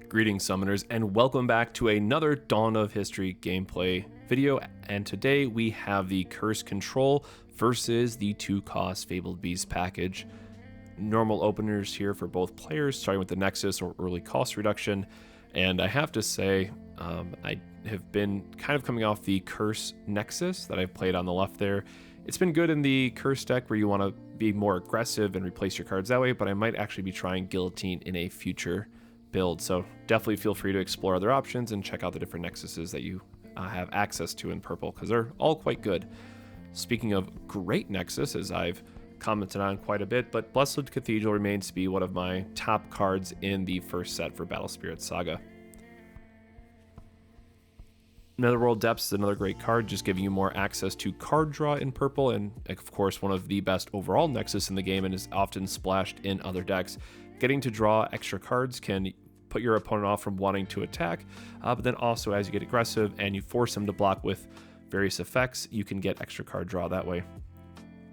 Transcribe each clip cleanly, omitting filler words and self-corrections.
Greetings summoners, and welcome back to another Dawn of History gameplay video, and today we have the Curse Control versus the 2-cost Fabled Beast package. Normal openers here for both players, starting with the Nexus or early cost reduction, and I have to say I have been kind of coming off the Curse Nexus that I've played on the left there. It's been good in the Curse deck where you want to be more aggressive and replace your cards that way, but I might actually be trying Guillotine in a future build, so definitely feel free to explore other options and check out the different Nexuses that you have access to in purple, because they're all quite good. Speaking of great Nexus, as I've commented on quite a bit, but Blessed Cathedral remains to be one of my top cards in the first set for Battle Spirit Saga. Netherworld Depths is another great card, just giving you more access to card draw in purple, and of course one of the best overall Nexus in the game and is often splashed in other decks. Getting to draw extra cards can put your opponent off from wanting to attack, but then also as you get aggressive and you force them to block with various effects, you can get extra card draw that way.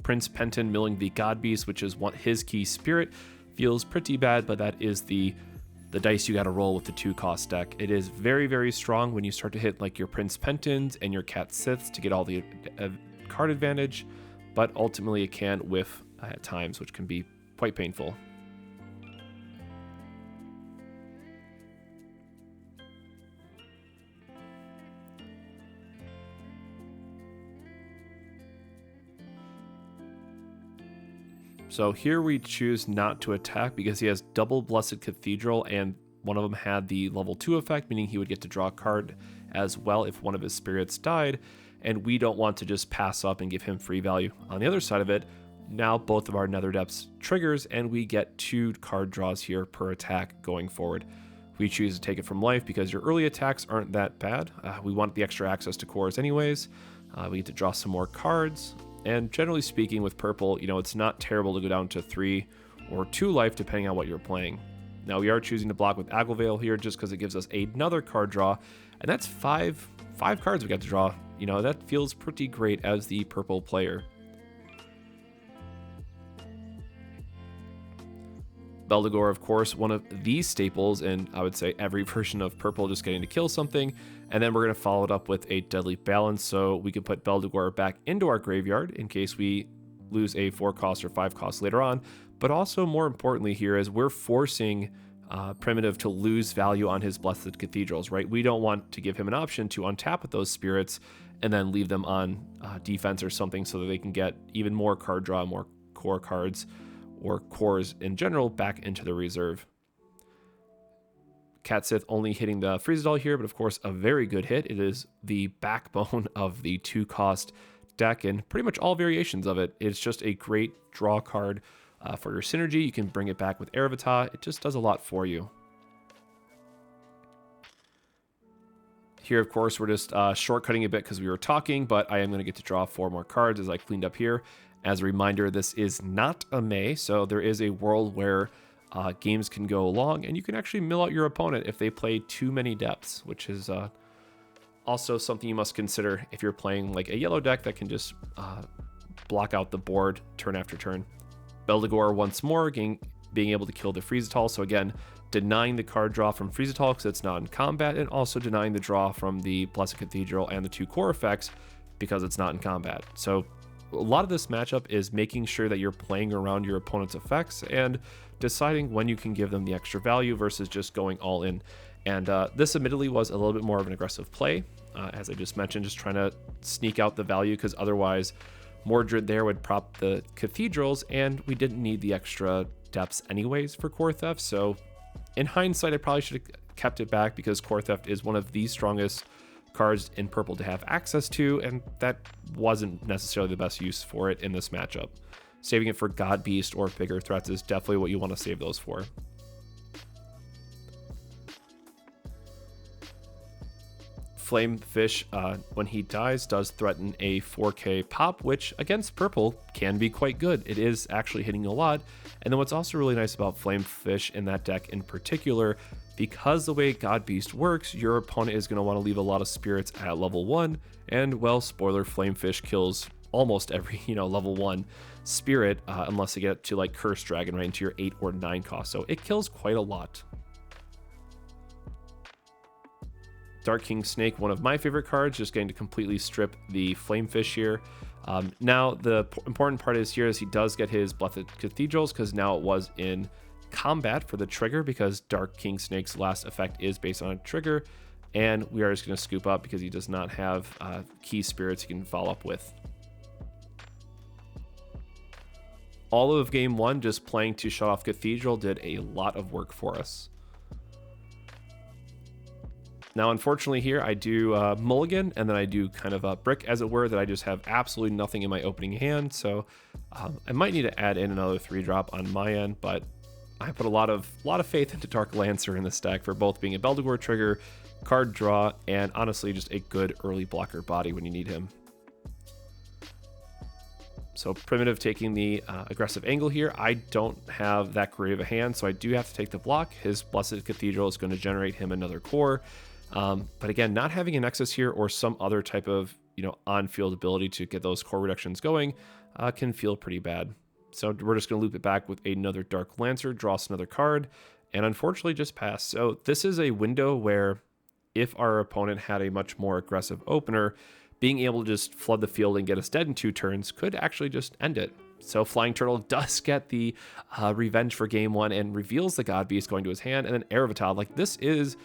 Prince Penton milling the Godbeast, which is his key spirit, feels pretty bad, but that is the dice you got to roll with the 2-cost deck. It is very, very strong when you start to hit like your Prince Pentons and your Cat Siths to get all the card advantage, but ultimately it can whiff at times, which can be quite painful. So here we choose not to attack because he has double Blessed Cathedral, and one of them had the level 2 effect, meaning he would get to draw a card as well if one of his spirits died, and we don't want to just pass up and give him free value. On the other side of it, now both of our Nether Depths triggers, and we get 2 card draws here per attack going forward. We choose to take it from life because your early attacks aren't that bad. We want the extra access to cores anyways. We get to draw some more cards. And generally speaking with purple, it's not terrible to go down to 3 or 2 life depending on what you're playing. Now we are choosing to block with Agilveil here just because it gives us another card draw, and that's five cards we got to draw. That feels pretty great as the purple player. Beldegor, of course, one of the staples in, I would say, every version of purple, just getting to kill something. And then we're going to follow it up with a Deadly Balance, so we can put Beldegor back into our graveyard in case we lose a 4-cost or 5-cost later on. But also, more importantly here, is we're forcing Primitive to lose value on his Blessed Cathedrals, right? We don't want to give him an option to untap with those spirits and then leave them on defense or something so that they can get even more card draw, more core cards, or cores in general, back into the reserve. Cat Sith only hitting the Freezedal here, but of course a very good hit. It is the backbone of the 2-cost deck and pretty much all variations of it. It's just a great draw card for your synergy. You can bring it back with Eravata. It just does a lot for you. Here, of course, we're just shortcutting a bit because we were talking, but I am going to get to draw 4 more cards as I cleaned up here. As a reminder, this is not a May, so there is a world where games can go long, and you can actually mill out your opponent if they play too many depths, which is also something you must consider if you're playing like a yellow deck that can just block out the board turn after turn. Beldegor once more, being able to kill the Freezedal, so again, denying the card draw from Freezedal because it's not in combat, and also denying the draw from the Blessed Cathedral and the 2 core effects because it's not in combat. So a lot of this matchup is making sure that you're playing around your opponent's effects and deciding when you can give them the extra value versus just going all in. And this admittedly was a little bit more of an aggressive play, as I just mentioned, just trying to sneak out the value because otherwise Mordred there would prop the cathedrals and we didn't need the extra depths anyways for core theft. So in hindsight, I probably should have kept it back because core theft is one of the strongest cards in purple to have access to, and that wasn't necessarily the best use for it in this matchup. Saving it for Godbeast or bigger threats is definitely what you want to save those for. Flamefish, when he dies, does threaten a 4K pop, which against purple can be quite good. It is actually hitting a lot. And then what's also really nice about Flamefish in that deck in particular, because the way Godbeast works, your opponent is going to want to leave a lot of spirits at level 1, and well, spoiler, Flamefish kills almost every, level 1 spirit, unless they get to like Curse Dragon right into your 8 or 9 cost, so it kills quite a lot. Dark King Snake, one of my favorite cards, just getting to completely strip the Flamefish here. Now, the important part is here is he does get his Blessed Cathedrals, because now it was in combat for the trigger, because Dark King Snake's last effect is based on a trigger, and we are just going to scoop up because he does not have key spirits he can follow up with. All of game one, just playing to shut off Cathedral did a lot of work for us. Now, unfortunately here, I do mulligan, and then I do kind of a brick, as it were, that I just have absolutely nothing in my opening hand, so I might need to add in another 3-drop on my end, but I put a lot of faith into Dark Lancer in this deck for both being a Beldegor trigger, card draw, and honestly just a good early blocker body when you need him. So Primitive taking the aggressive angle here. I don't have that great of a hand, so I do have to take the block. His Blessed Cathedral is going to generate him another core. But again, not having a Nexus here or some other type of, on-field ability to get those core reductions going can feel pretty bad. So we're just going to loop it back with another Dark Lancer, draw us another card, and unfortunately just pass. So this is a window where if our opponent had a much more aggressive opener, being able to just flood the field and get us dead in 2 turns could actually just end it. So Flying Turtle does get the revenge for game 1 and reveals the Godbeast going to his hand, and then Aravitad. Like, this is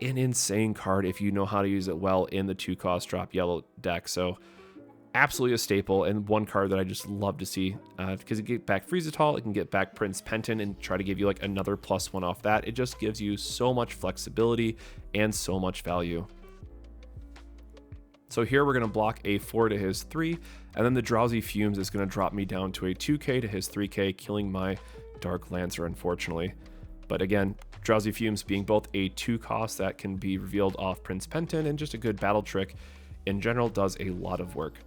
an insane card if you know how to use it well in the 2-cost drop yellow deck. So absolutely a staple, and one card that I just love to see, because it can get back Friezatal, it can get back Prince Penton and try to give you like another +1 off that. It just gives you so much flexibility and so much value. So here we're going to block a 4 to his 3, and then the Drowsy Fumes is going to drop me down to a 2k to his 3k, killing my Dark Lancer, unfortunately. But again, Drowsy Fumes being both a 2-cost that can be revealed off Prince Penton and just a good battle trick in general does a lot of work.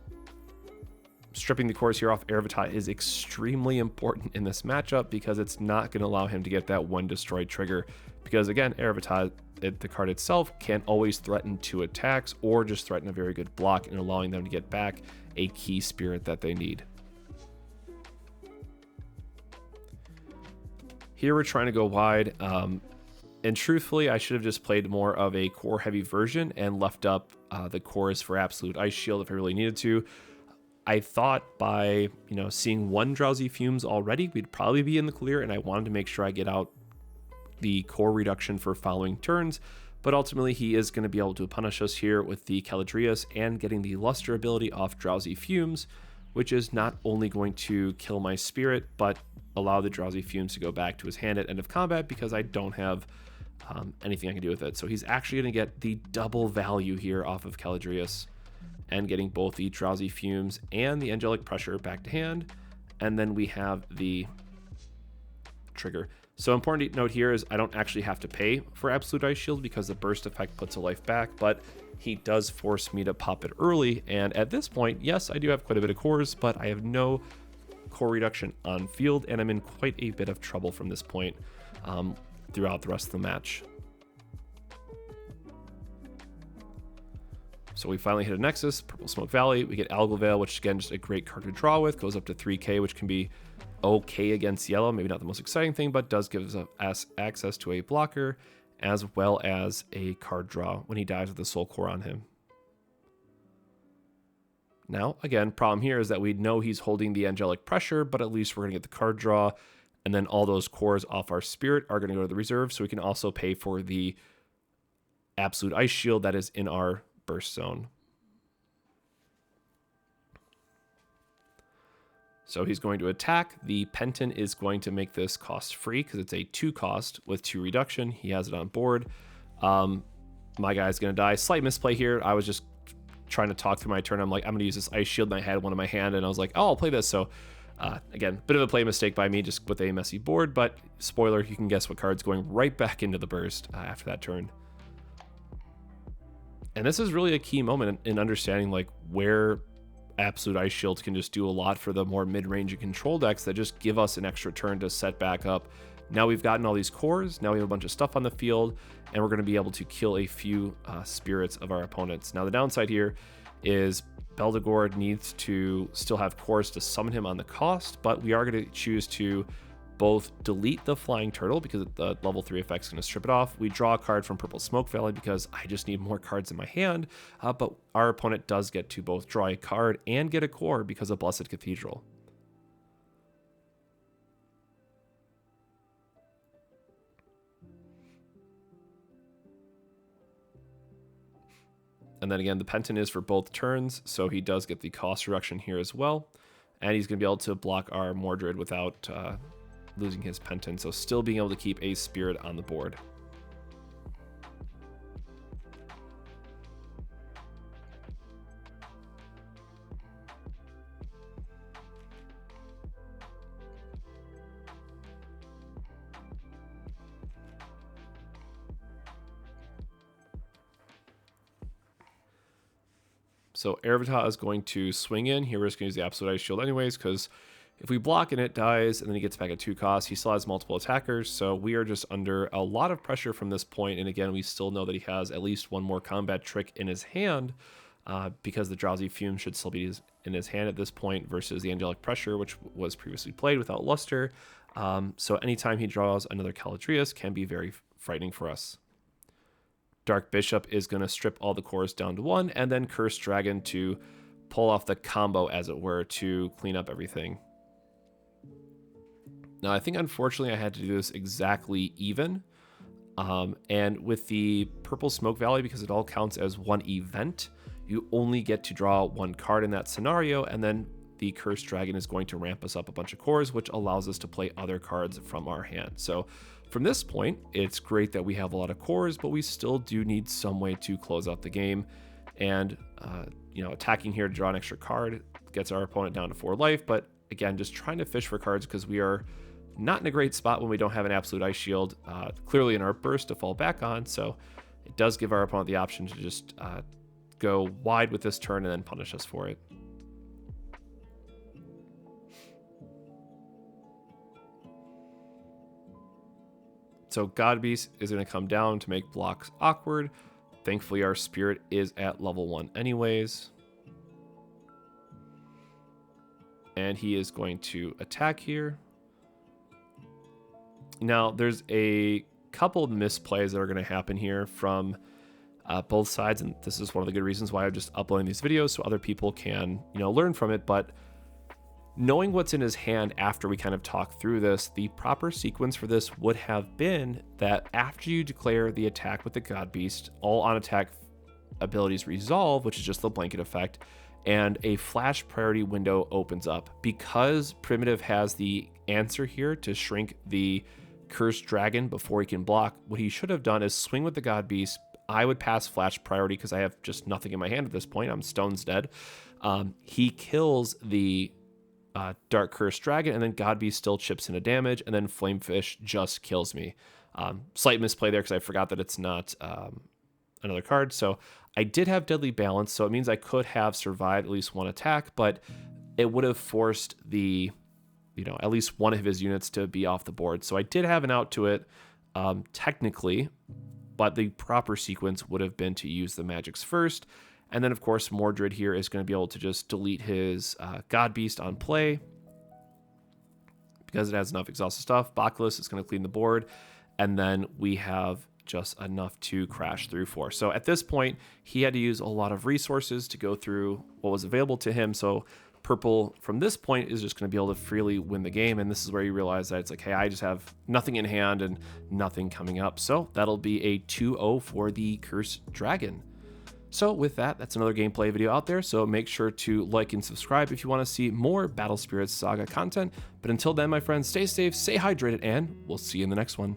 Stripping the cores here off Aravitad is extremely important in this matchup because it's not going to allow him to get that 1 destroy trigger. Because again, Aravitad, the card itself, can always threaten 2 attacks or just threaten a very good block and allowing them to get back a key spirit that they need. Here we're trying to go wide, and truthfully, I should have just played more of a core heavy version and left up the cores for Absolute Ice Shield if I really needed to. I thought by, seeing 1 Drowsy Fumes already, we'd probably be in the clear, and I wanted to make sure I get out the core reduction for following turns, but ultimately he is going to be able to punish us here with the Caladrius and getting the Luster ability off Drowsy Fumes, which is not only going to kill my spirit, but allow the Drowsy Fumes to go back to his hand at end of combat because I don't have anything I can do with it. So he's actually going to get the double value here off of Caladrius and getting both the Drowsy Fumes and the Angelic Pressure back to hand, and then we have the trigger. So important to note here is I don't actually have to pay for Absolute Ice Shield because the burst effect puts a life back, but he does force me to pop it early. And at this point, yes, I do have quite a bit of cores, but I have no core reduction on field, and I'm in quite a bit of trouble from this point throughout the rest of the match. So we finally hit a Nexus, Purple Smoke Valley. We get Algal Veil, which again, just a great card to draw with, goes up to 3k, which can be okay against yellow, maybe not the most exciting thing, but does give us access to a blocker as well as a card draw when he dies with the Soul Core on him. Now, again, problem here is that we know he's holding the Angelic Pressure, but at least we're going to get the card draw, and then all those cores off our Spirit are going to go to the reserve, so we can also pay for the Absolute Ice Shield that is in our burst zone. So he's going to attack. The Penton is going to make this cost free because it's a 2-cost with 2 reduction. He has it on board. My guy's going to die. Slight misplay here. I was just trying to talk through my turn. I'm like, I'm going to use this Ice Shield, and I had one in my hand, and I was like, oh, I'll play this. So again, bit of a play mistake by me just with a messy board, but spoiler, you can guess what card's going right back into the burst after that turn. And this is really a key moment in understanding like where Absolute Ice Shield can just do a lot for the more mid-range and control decks that just give us an extra turn to set back up. Now we've gotten all these cores, now we have a bunch of stuff on the field, and we're going to be able to kill a few spirits of our opponents. Now the downside here is Beldegor needs to still have cores to summon him on the cost, but we are going to choose to both delete the flying turtle because the level 3 effect is going to strip it off. We draw a card from Purple Smoke Valley because I just need more cards in my hand, but our opponent does get to both draw a card and get a core because of Blessed Cathedral. And then again, the Pentant is for both turns, so he does get the cost reduction here as well. And he's going to be able to block our Mordred without losing his Pentant, so still being able to keep a Spirit on the board. So Ervita is going to swing in. Here we're just going to use the Absolute Ice Shield anyways, because if we block and it dies, and then he gets back at 2 costs, he still has multiple attackers, so we are just under a lot of pressure from this point. And again, we still know that he has at least one more combat trick in his hand, because the Drowsy Fume should still be in his hand at this point versus the Angelic Pressure, which was previously played without Luster. So anytime he draws another Caladrius can be very frightening for us. Dark Bishop is going to strip all the cores down to 1, and then Cursed Dragon to pull off the combo, as it were, to clean up everything. Now, I think unfortunately I had to do this exactly even. And with the Purple Smoke Valley, because it all counts as one event, you only get to draw 1 card in that scenario, and then the Cursed Dragon is going to ramp us up a bunch of cores, which allows us to play other cards from our hand. So from this point, it's great that we have a lot of cores, but we still do need some way to close out the game. And, attacking here to draw an extra card gets our opponent down to 4 life. But again, just trying to fish for cards because we are not in a great spot when we don't have an Absolute Ice Shield, clearly an Art Burst to fall back on. So it does give our opponent the option to just go wide with this turn and then punish us for it. So Godbeast is going to come down to make blocks awkward. Thankfully, our Spirit is at level 1 anyways. And he is going to attack here. Now, there's a couple of misplays that are going to happen here from both sides, and this is one of the good reasons why I'm just uploading these videos so other people can, learn from it. But knowing what's in his hand after we kind of talk through this, the proper sequence for this would have been that after you declare the attack with the Godbeast, all on-attack abilities resolve, which is just the blanket effect, and a flash priority window opens up. Because Primitive has the answer here to shrink the Cursed Dragon before he can block, what he should have done is swing with the Godbeast. I would pass flash priority because I have just nothing in my hand at this point. I'm stone's dead. He kills the Dark Cursed Dragon, and then Godbeast still chips in a damage, and then Flamefish just kills me. Slight misplay there because I forgot that it's not another card. So I did have Deadly Balance, so it means I could have survived at least 1 attack, but it would have forced the, at least one of his units to be off the board. So I did have an out to it, technically, but the proper sequence would have been to use the magics first. And then, of course, Mordred here is going to be able to just delete his Godbeast on play because it has enough exhausted stuff. Bacchus is going to clean the board, and then we have just enough to crash through for. So at this point, he had to use a lot of resources to go through what was available to him. So Purple, from this point, is just going to be able to freely win the game, and this is where you realize that it's like, hey, I just have nothing in hand and nothing coming up. So that'll be a 2-0 for the Cursed Dragon. So with that, that's another gameplay video out there, so make sure to like and subscribe if you want to see more Battle Spirits Saga content. But until then, my friends, stay safe, stay hydrated, and we'll see you in the next one.